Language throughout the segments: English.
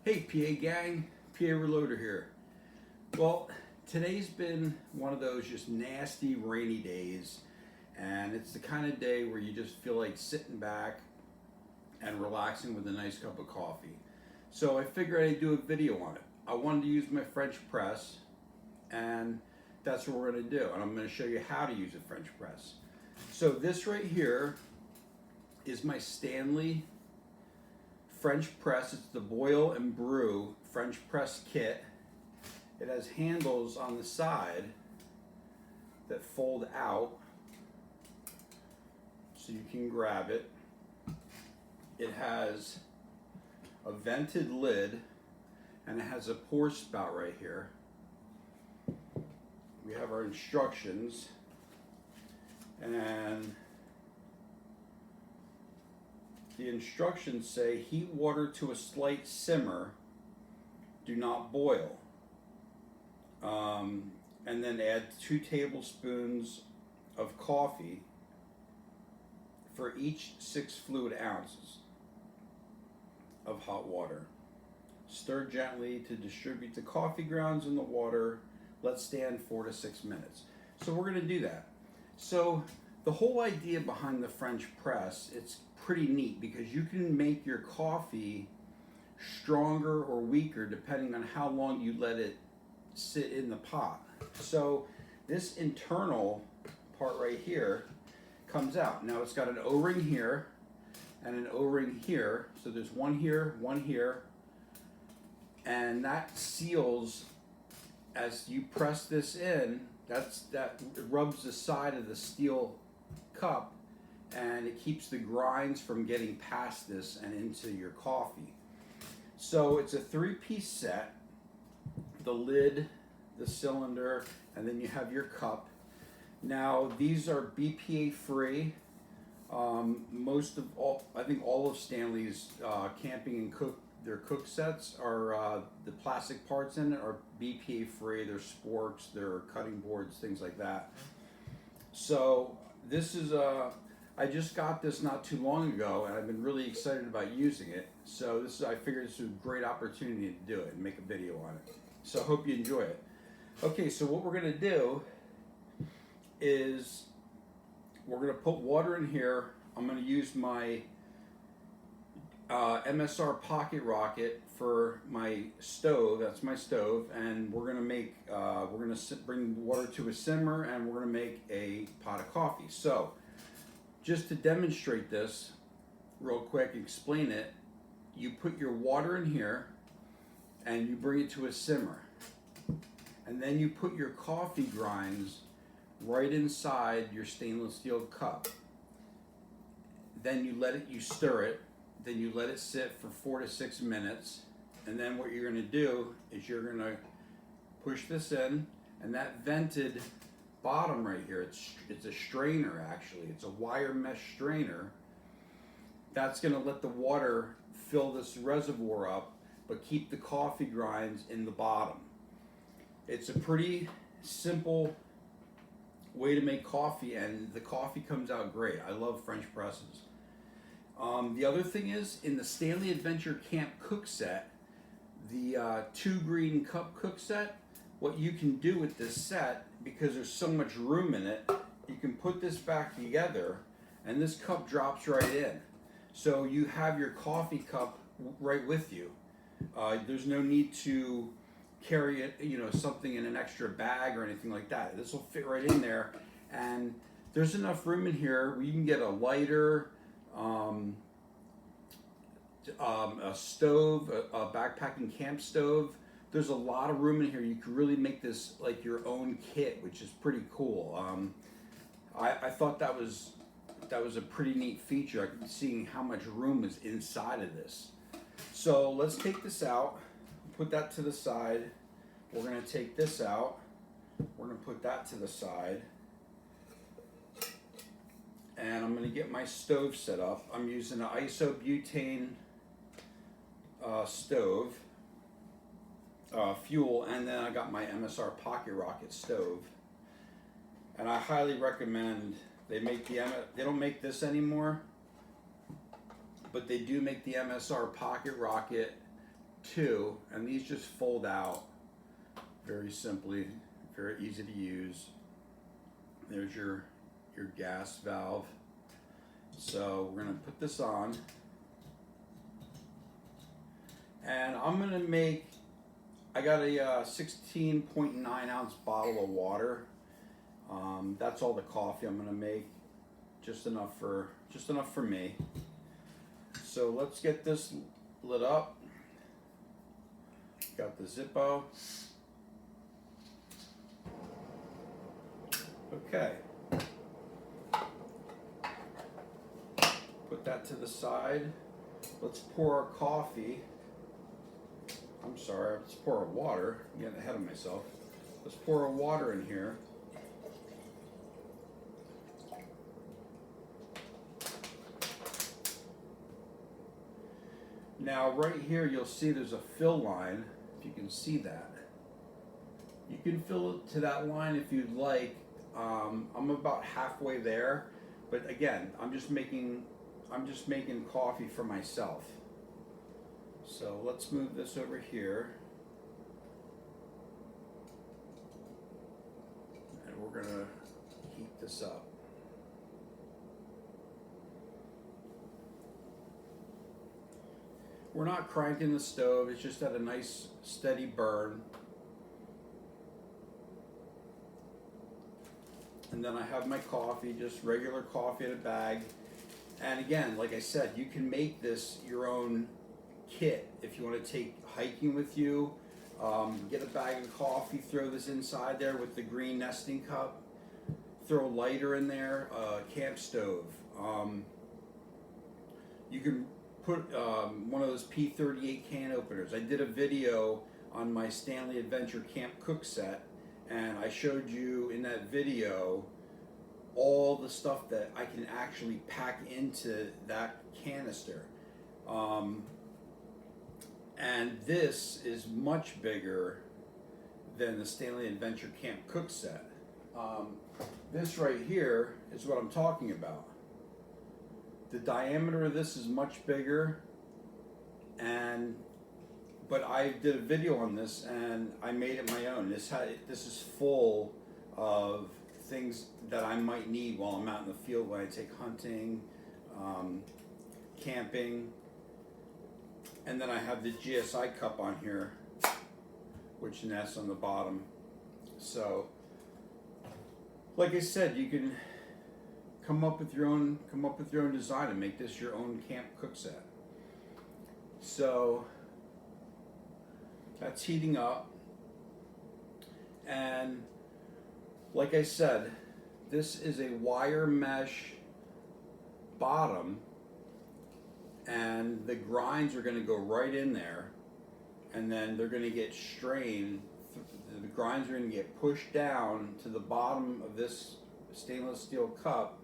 Hey PA gang, PA Reloader here. Well, today's been one of those just nasty rainy days, and it's the kind of day where you just feel like sitting back and relaxing with a nice cup of coffee. So I figured I'd do a video on it. I wanted to use my French press, and that's what we're going to do, and I'm going to show you how to use a French press. So this right here is my Stanley French press. It's the Boil and Brew French press kit. It has handles on the side that fold out so you can grab it. It has a vented lid and it has a pour spout right here. We have our instructions, and the instructions say heat water to a slight simmer, do not boil. And then add 2 tablespoons of coffee for each 6 fluid ounces of hot water. Stir gently to distribute the coffee grounds in the water. Let stand 4 to 6 minutes. So we're going to do that. So the whole idea behind the French press, it's pretty neat because you can make your coffee stronger or weaker depending on how long you let it sit in the pot. So this internal part right here comes out. Now it's got an O-ring here and an O-ring here. So there's one here, and that seals as you press this in. That rubs the side of the steel cup, and it keeps the grinds from getting past this and into your coffee. So it's a 3-piece set: the lid, the cylinder, and then you have your cup. Now these are BPA free. I think all of Stanley's camping and their cook sets are the plastic parts in it are BPA free. They're sporks, they're cutting boards, things like that. So this is I just got this not too long ago, and I've been really excited about using it. So I figured this was a great opportunity to do it and make a video on it. So I hope you enjoy it. Okay, so what we're gonna do is we're gonna put water in here. I'm gonna use my MSR Pocket Rocket for my stove. That's my stove, and we're gonna make bring water to a simmer, and we're gonna make a pot of coffee. So just to demonstrate this real quick, explain it, you put your water in here and you bring it to a simmer, and then you put your coffee grinds right inside your stainless steel cup. Then you stir it, then you let it sit for 4 to 6 minutes, and then what you're going to do is you're going to push this in, and that vented bottom right here, it's a strainer actually. It's a wire mesh strainer. That's going to let the water fill this reservoir up, but keep the coffee grinds in the bottom. It's a pretty simple way to make coffee, and the coffee comes out great. I love French presses. The other thing is, in the Stanley Adventure Camp cook set, the 2 green cup cook set, what you can do with this set, because there's so much room in it, you can put this back together and this cup drops right in. So you have your coffee cup right with you. There's no need to carry it, something in an extra bag or anything like that. This will fit right in there, and there's enough room in here where you can get a lighter, a stove, a backpacking camp stove. There's a lot of room in here. You can really make this like your own kit, which is pretty cool. I thought that was a pretty neat feature, seeing how much room is inside of this. So let's take this out, put that to the side. We're going to take this out. We're going to put that to the side. And I'm going to get my stove set up. I'm using an isobutane stove, fuel, and then I got my MSR Pocket Rocket stove. And I highly recommend, they don't make this anymore, but they do make the MSR Pocket Rocket two, and these just fold out very simply, very easy to use. There's your gas valve. So we're gonna put this on, and I'm gonna make, I got a 16.9 ounce bottle of water. That's all the coffee I'm gonna make, just enough for me. So let's get this lit up. Got the Zippo. Okay. Put that to the side. Let's pour our coffee. I'm sorry, let's pour our water. I'm getting ahead of myself. Let's pour our water in here. Now right here you'll see there's a fill line, if you can see that. You can fill it to that line if you'd like. I'm about halfway there, but again, I'm just making coffee for myself. So let's move this over here. And we're gonna heat this up. We're not cranking the stove, it's just at a nice steady burn. And then I have my coffee, just regular coffee in a bag. And again, like I said, you can make this your own kit if you want to take hiking with you. Get a bag of coffee, throw this inside there with the green nesting cup. Throw a lighter in there, camp stove. You can put one of those P38 can openers. I did a video on my Stanley Adventure Camp Cook set, and I showed you in that video all the stuff that I can actually pack into that canister. And this is much bigger than the Stanley Adventure Camp Cook set. This right here is what I'm talking about. The diameter of this is much bigger, but I did a video on this and I made it my own. This is full of things that I might need while I'm out in the field when I take hunting, camping. And then I have the GSI cup on here, which nests on the bottom. So, like I said, you can come up with your own design and make this your own camp cook set. So that's heating up, and like I said, this is a wire mesh bottom, and the grinds are going to go right in there, and then they're going to get strained. The grinds are going to get pushed down to the bottom of this stainless steel cup,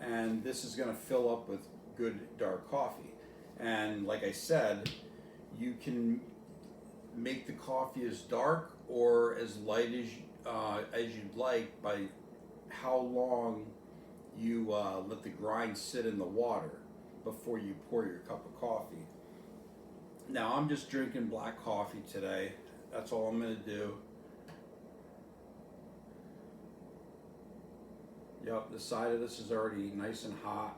and this is going to fill up with good dark coffee. And like I said, you can make the coffee as dark or as light as you'd like by how long you let the grind sit in the water before you pour your cup of coffee. Now I'm just drinking black coffee today. That's all I'm going to do. Yep, the side of this is already nice and hot.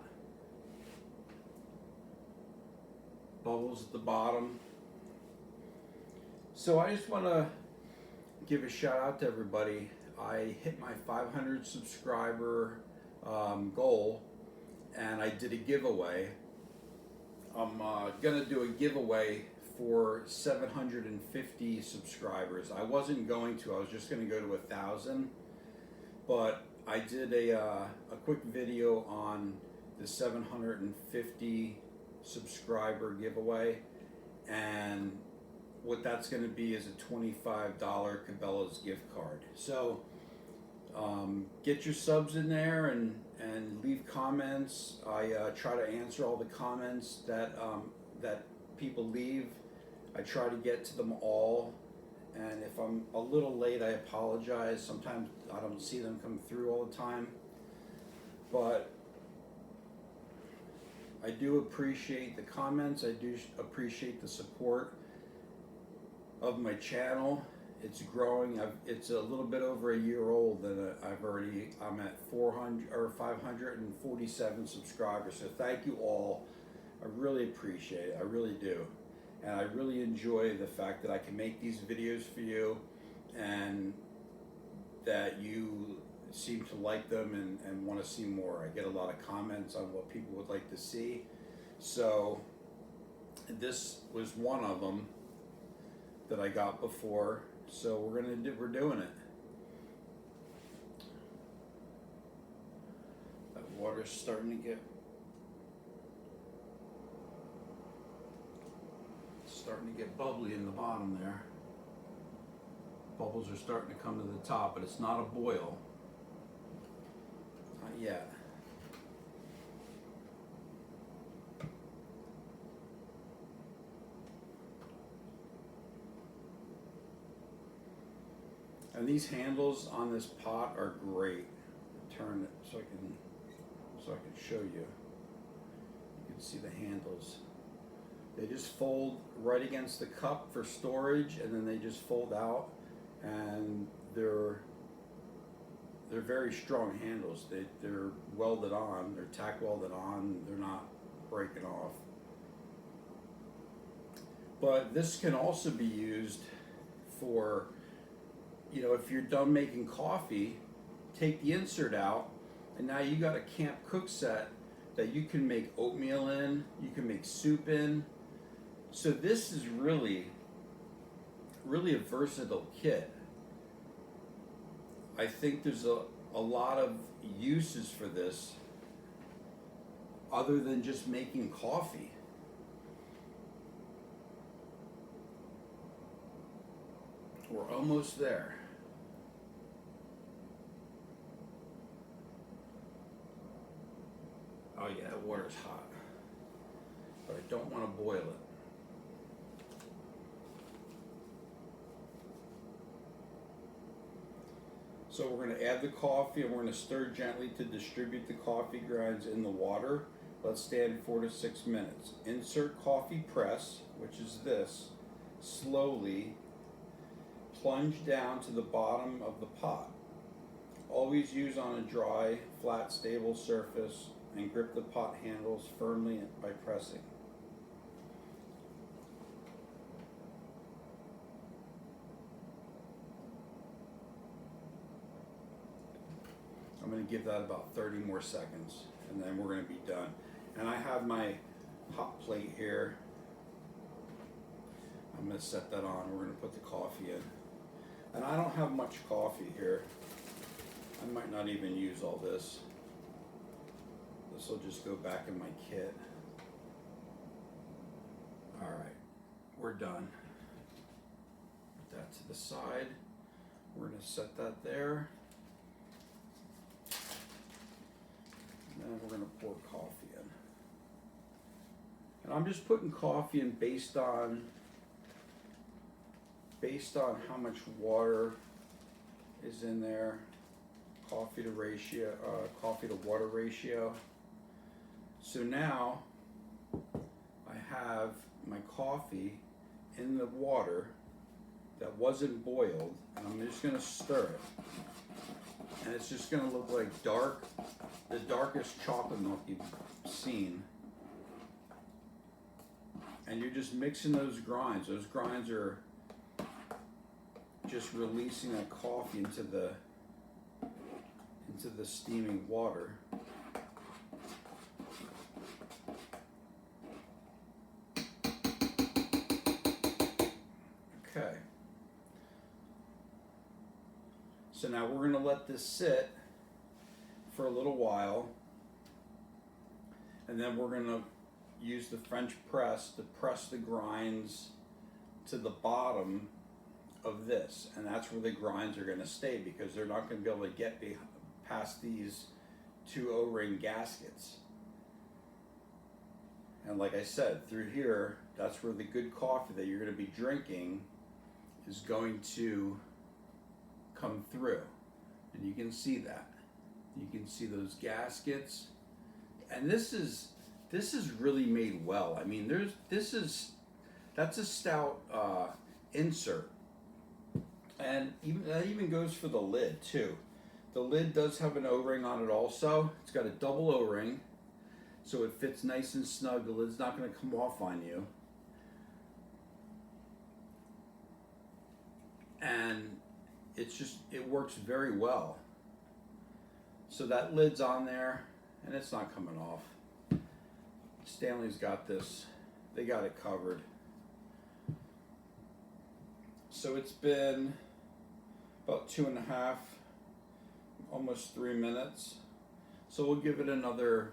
Bubbles at the bottom. So I just want to give a shout out to everybody. I hit my 500 subscriber goal, and I did a giveaway. I'm gonna do a giveaway for 750 subscribers. I wasn't going to, I was just gonna go to 1,000, but I did a quick video on the 750 subscriber giveaway, and what that's going to be is a $25 Cabela's gift card. So get your subs in there and leave comments. I try to answer all the comments that people leave. I try to get to them all, and if I'm a little late, I apologize. Sometimes I don't see them come through all the time, but I do appreciate the comments. I do appreciate the support. of my channel. It's growing. It's a little bit over a year old, and I'm at 400 or 547 subscribers. So thank you all. I really appreciate it. I really do, and I really enjoy the fact that I can make these videos for you, and that you seem to like them and want to see more. I get a lot of comments on what people would like to see. So this was one of them that I got before. So we're doing it. That water's starting to get bubbly in the bottom there. Bubbles are starting to come to the top, but it's not a boil. Not yet. And these handles on this pot are great. Turn it so I can show you. You can see the handles. They just fold right against the cup for storage, and then they just fold out, and they're very strong handles. They're welded on. They're tack welded on. They're not breaking off. But this can also be used for, you know, if you're done making coffee, take the insert out, and now you got a camp cook set that you can make oatmeal in, you can make soup in. So this is really a versatile kit. I think there's a lot of uses for this other than just making coffee. We're almost there. Oh yeah, that water's hot, but I don't want to boil it. So we're going to add the coffee, and we're going to stir gently to distribute the coffee grinds in the water. Let stand 4 to 6 minutes. Insert coffee press, which is this, slowly plunge down to the bottom of the pot. Always use on a dry, flat, stable surface, and grip the pot handles firmly by pressing. I'm going to give that about 30 more seconds, and then we're going to be done. And I have my hot plate here. I'm going to set that on. We're going to put the coffee in. And I don't have much coffee here. I might not even use all this. This will just go back in my kit. All right, we're done. Put that to the side. We're going to set that there. And then we're going to pour coffee in. And I'm just putting coffee in based on how much water is in there. Coffee to water ratio. So now I have my coffee in the water that wasn't boiled, and I'm just going to stir it. And it's just going to look like the darkest chocolate milk you've seen. And you're just mixing those grinds. Those grinds are just releasing that coffee into the steaming water. Okay. So now we're going to let this sit for a little while, and then we're going to use the French press to press the grinds to the bottom of this, and that's where the grinds are going to stay, because they're not going to be able to get past these two O-ring gaskets. And like I said, through here, that's where the good coffee that you're going to be drinking is going to come through. And you can see that. You can see those gaskets. And this is really made well. I mean, that's a stout insert. And that even goes for the lid too. The lid does have an O-ring on it also. It's got a double O-ring, so it fits nice and snug. The lid's not going to come off on you. And it works very well. So that lid's on there, and it's not coming off. Stanley's got this. They got it covered. So it's been about 2.5, almost 3 minutes. So we'll give it another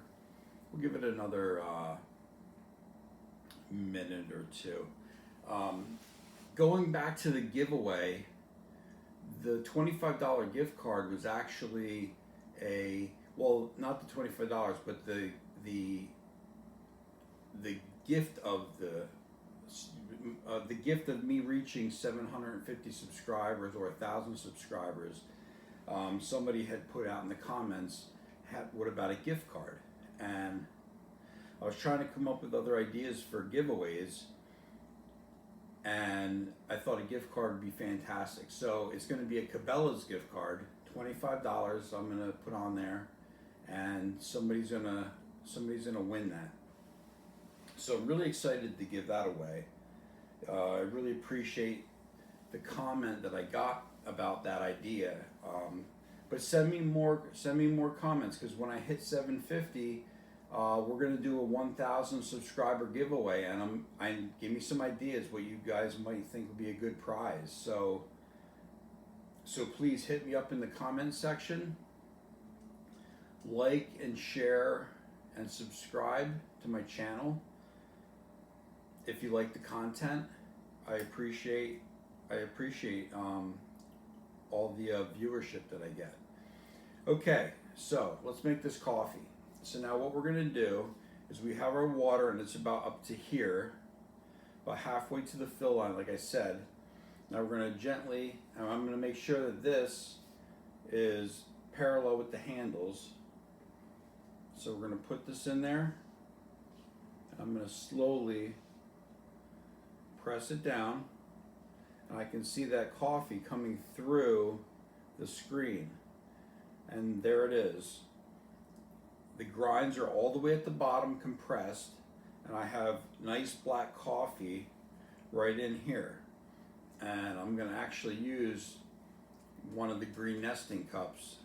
minute or two. Going back to the giveaway, the $25 gift card was actually not the $25, but the gift of the gift of me reaching 750 subscribers or 1,000 subscribers. Somebody had put out in the comments, what about a gift card? And I was trying to come up with other ideas for giveaways, and I thought a gift card would be fantastic. So it's going to be a Cabela's gift card, $25 I'm going to put on there, and somebody's going to win that. So I'm really excited to give that away. I really appreciate the comment that I got about that idea. But send me more comments, because when I hit 750, we're gonna do a 1,000 subscriber giveaway, and give me some ideas what you guys might think would be a good prize. So please hit me up in the comment section. Like and share and subscribe to my channel if you like the content. I appreciate all the viewership that I get. Okay, so let's make this coffee. So now what we're gonna do is we have our water, and it's about up to here, about halfway to the fill line, like I said. Now we're gonna gently, and I'm gonna make sure that this is parallel with the handles. So we're gonna put this in there. I'm gonna slowly press it down, and I can see that coffee coming through the screen, and there it is. The grinds are all the way at the bottom compressed, and I have nice black coffee right in here. And I'm going to actually use one of the green nesting cups.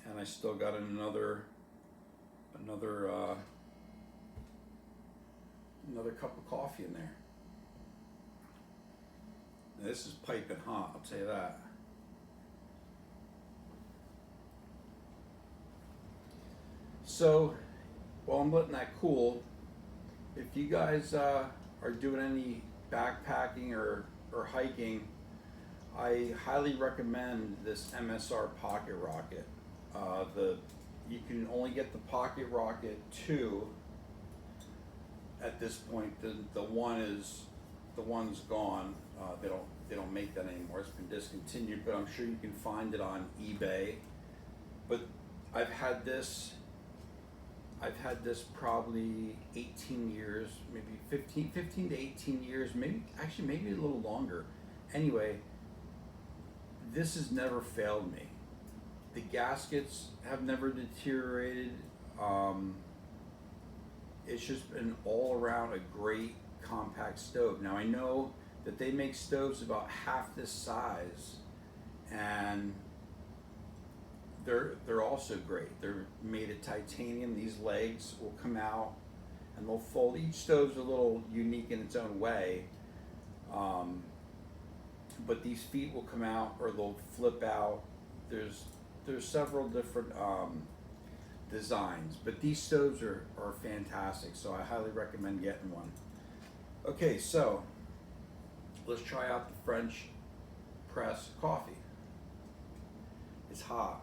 And I still got another cup of coffee in there. Now, this is piping hot, I'll tell you that. So while I'm letting that cool, if you guys are doing any backpacking or hiking, I highly recommend this MSR Pocket Rocket. You can only get the Pocket Rocket 2 at this point. The one's gone. They don't make that anymore. It's been discontinued, but I'm sure you can find it on eBay. But I've had this probably 18 years, maybe 15 to 18 years, maybe a little longer. Anyway, this has never failed me. The gaskets have never deteriorated. It's just been all around a great compact stove. Now I know that they make stoves about half this size, and they're also great. They're made of titanium. These legs will come out and they'll fold. Each stove's a little unique in its own way, but these feet will come out or they'll flip out. There's several different designs, but these stoves are fantastic, so I highly recommend getting one. Okay, so let's try out the French press coffee. It's hot,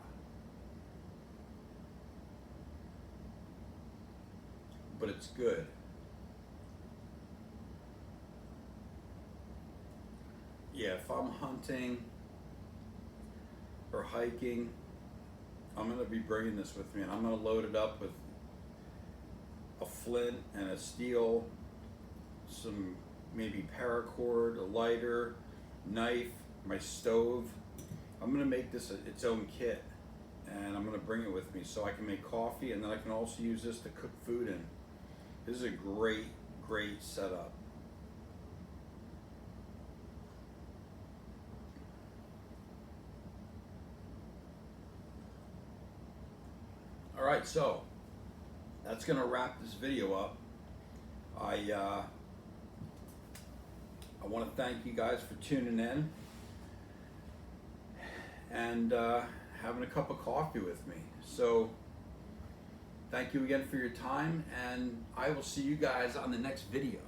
but it's good. Yeah, if I'm hunting or hiking, I'm gonna be bringing this with me, and I'm gonna load it up with a flint and a steel, some maybe paracord, a lighter, knife, my stove. I'm gonna make this its own kit, and I'm gonna bring it with me so I can make coffee, and then I can also use this to cook food in. This is a great setup. All right, so that's gonna wrap this video up. I want to thank you guys for tuning in and having a cup of coffee with me. So thank you again for your time, and I will see you guys on the next video.